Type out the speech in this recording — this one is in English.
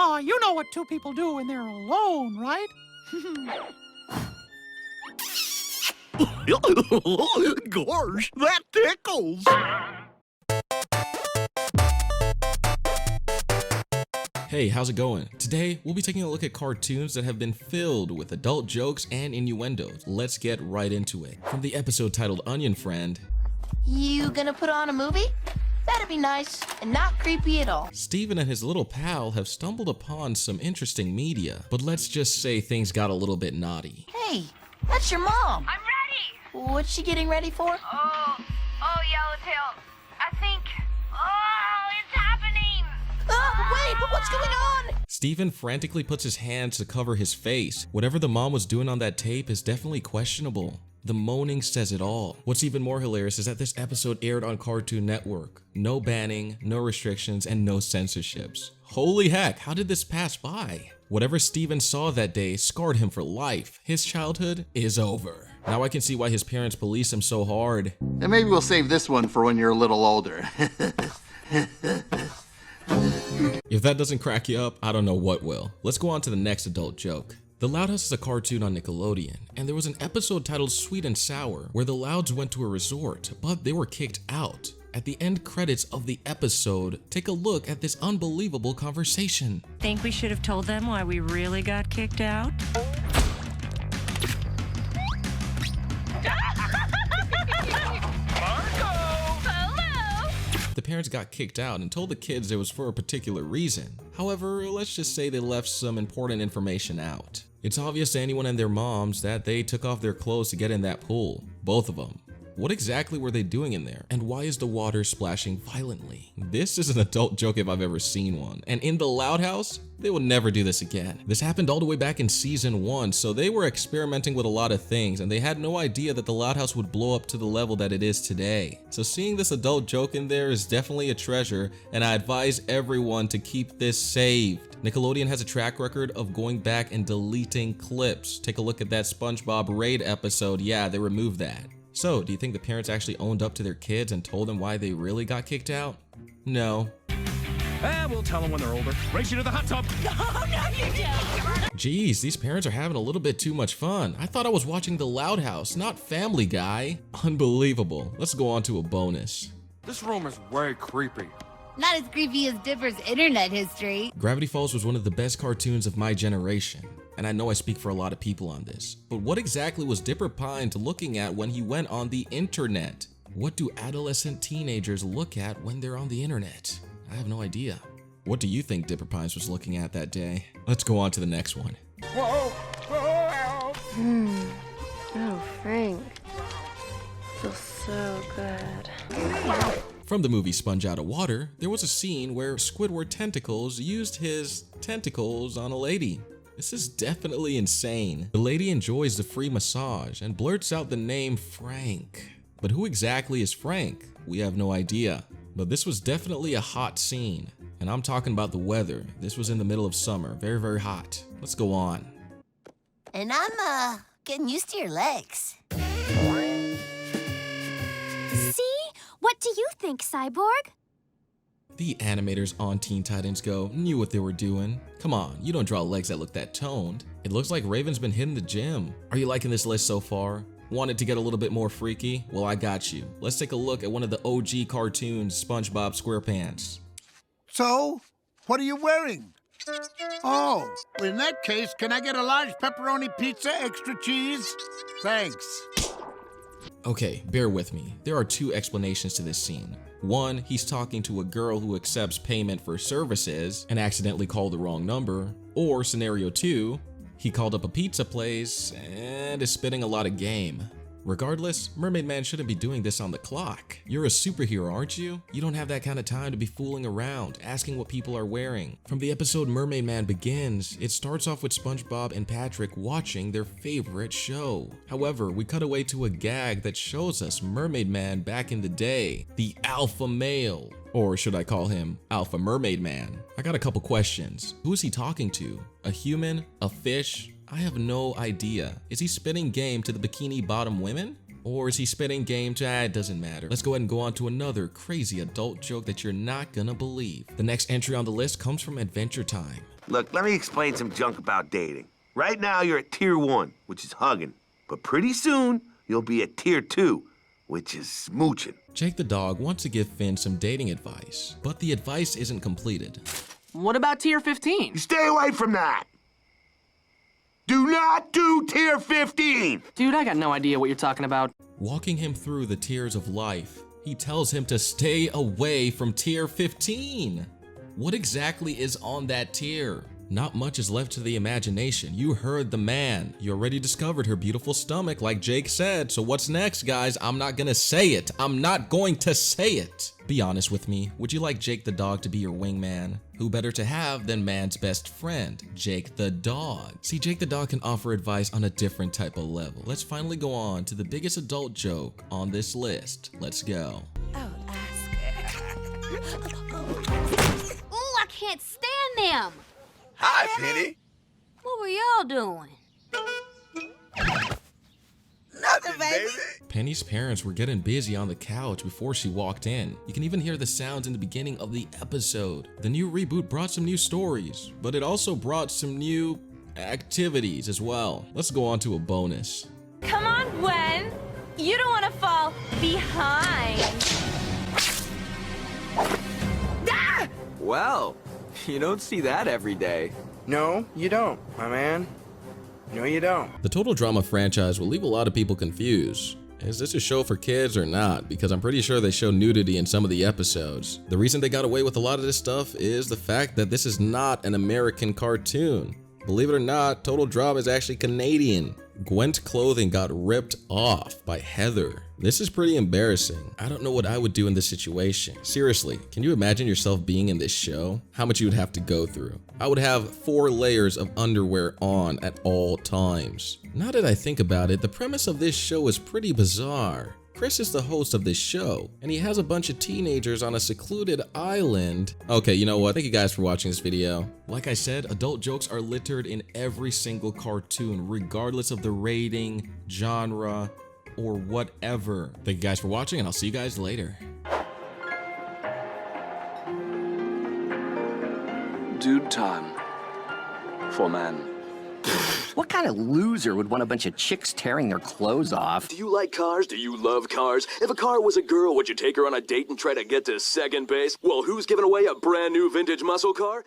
Aw, you know what two people do when they're alone, right? Gosh, that tickles! Hey, how's it going? Today, we'll be taking a look at cartoons that have been filled with adult jokes and innuendos. Let's get right into it. From the episode titled Onion Friend, You gonna put on a movie? That'd be nice and not creepy at all. Steven and his little pal have stumbled upon some interesting media, but let's just say things got a little bit naughty. Hey, that's your mom. I'm ready! What's she getting ready for? Oh, Yellowtail. I think... Oh, it's happening! Wait, what's going on? Steven frantically puts his hands to cover his face. Whatever the mom was doing on that tape is definitely questionable. The moaning says it all. What's even more hilarious is that this episode aired on Cartoon Network. No banning, no restrictions, and no censorships. Holy heck, how did this pass by? Whatever Steven saw that day scarred him for life. His childhood is over. Now I can see why his parents police him so hard. And maybe we'll save this one for when you're a little older. If that doesn't crack you up, I don't know what will. Let's go on to the next adult joke. The Loud House is a cartoon on Nickelodeon, and there was an episode titled Sweet and Sour where the Louds went to a resort, but they were kicked out. At the end credits of the episode, take a look at this unbelievable conversation. Think we should have told them why we really got kicked out? The parents got kicked out and told the kids it was for a particular reason. However, let's just say they left some important information out. It's obvious to anyone and their moms that they took off their clothes to get in that pool. Both of them. What exactly were they doing in there? And why is the water splashing violently? This is an adult joke if I've ever seen one. And in the Loud House, they would never do this again. This happened all the way back in season 1, so they were experimenting with a lot of things and they had no idea that the Loud House would blow up to the level that it is today. So seeing this adult joke in there is definitely a treasure, and I advise everyone to keep this saved. Nickelodeon has a track record of going back and deleting clips. Take a look at that Spongebob raid episode. Yeah, they removed that. So, do you think the parents actually owned up to their kids and told them why they really got kicked out? No. We'll tell them when they're older. Race you to the hot tub. Oh, no, you don't! Jeez, these parents are having a little bit too much fun. I thought I was watching The Loud House, not Family Guy. Unbelievable. Let's go on to a bonus. This room is way creepy. Not as creepy as Dipper's internet history. Gravity Falls was one of the best cartoons of my generation. And I know I speak for a lot of people on this, but what exactly was Dipper Pine looking at when he went on the internet? What do adolescent teenagers look at when they're on the internet? I have no idea. What do you think Dipper Pines was looking at that day? Let's go on to the next one. Whoa! Oh, Frank. Feels so good. From the movie Sponge Out of Water, there was a scene where Squidward Tentacles used his tentacles on a lady. This is definitely insane. The lady enjoys the free massage and blurts out the name Frank. But who exactly is Frank? We have no idea. But this was definitely a hot scene. And I'm talking about the weather. This was in the middle of summer. Very, very hot. Let's go on. And I'm, getting used to your legs. See? What do you think, Cyborg? The animators on Teen Titans Go knew what they were doing. Come on, you don't draw legs that look that toned. It looks like Raven's been hitting the gym. Are you liking this list so far? Wanted to get a little bit more freaky? Well, I got you. Let's take a look at one of the OG cartoons, SpongeBob SquarePants. So, what are you wearing? Oh, in that case, can I get a large pepperoni pizza, extra cheese? Thanks. Okay, bear with me. There are two explanations to this scene. One, he's talking to a girl who accepts payment for services and accidentally called the wrong number. Or scenario 2, he called up a pizza place and is spitting a lot of game. Regardless, Mermaid Man shouldn't be doing this on the clock. You're a superhero, aren't you? You don't have that kind of time to be fooling around, asking what people are wearing. From the episode Mermaid Man Begins, it starts off with SpongeBob and Patrick watching their favorite show. However, we cut away to a gag that shows us Mermaid Man back in the day, the alpha male. Or should I call him Alpha Mermaid Man? I got a couple questions. Who is he talking to? A human? A fish? I have no idea. Is he spitting game to the bikini bottom women? Or is he spitting game to, it doesn't matter. Let's go ahead and go on to another crazy adult joke that you're not gonna believe. The next entry on the list comes from Adventure Time. Look, let me explain some junk about dating. Right now, you're at tier 1, which is hugging. But pretty soon, you'll be at tier 2, which is smooching. Jake the dog wants to give Finn some dating advice, but the advice isn't completed. What about tier 15? Stay away from that! Do not do tier 15! Dude, I got no idea what you're talking about. Walking him through the tiers of life, he tells him to stay away from tier 15. What exactly is on that tier? Not much is left to the imagination. You heard the man. You already discovered her beautiful stomach like Jake said. So what's next, guys? I'm not gonna say it. I'm not going to say it. Be honest with me. Would you like Jake the dog to be your wingman? Who better to have than man's best friend, Jake the dog? See, Jake the dog can offer advice on a different type of level. Let's finally go on to the biggest adult joke on this list. Let's go. Ooh, I can't stand them. Hi, Penny. What were y'all doing? Nothing, baby. Penny's parents were getting busy on the couch before she walked in. You can even hear the sounds in the beginning of the episode. The new reboot brought some new stories, but it also brought some new activities as well. Let's go on to a bonus. Come on, Gwen. You don't want to fall behind. Ah! Well, you don't see that every day. No, you don't, my man. No, you don't. The Total Drama franchise will leave a lot of people confused. Is this a show for kids or not? Because I'm pretty sure they show nudity in some of the episodes. The reason they got away with a lot of this stuff is the fact that this is not an American cartoon. Believe it or not, Total Drama is actually Canadian. Gwen's clothing got ripped off by Heather. This is pretty embarrassing. I don't know what I would do in this situation. Seriously, can you imagine yourself being in this show? How much you would have to go through? I would have 4 layers of underwear on at all times. Now that I think about it, the premise of this show is pretty bizarre. Chris is the host of this show, and he has a bunch of teenagers on a secluded island. Okay, you know what? Thank you guys for watching this video. Like I said, adult jokes are littered in every single cartoon, regardless of the rating, genre, or whatever. Thank you guys for watching, and I'll see you guys later. Dude time. For man. What kind of loser would want a bunch of chicks tearing their clothes off? Do you like cars? Do you love cars? If a car was a girl, would you take her on a date and try to get to second base? Well, who's giving away a brand new vintage muscle car?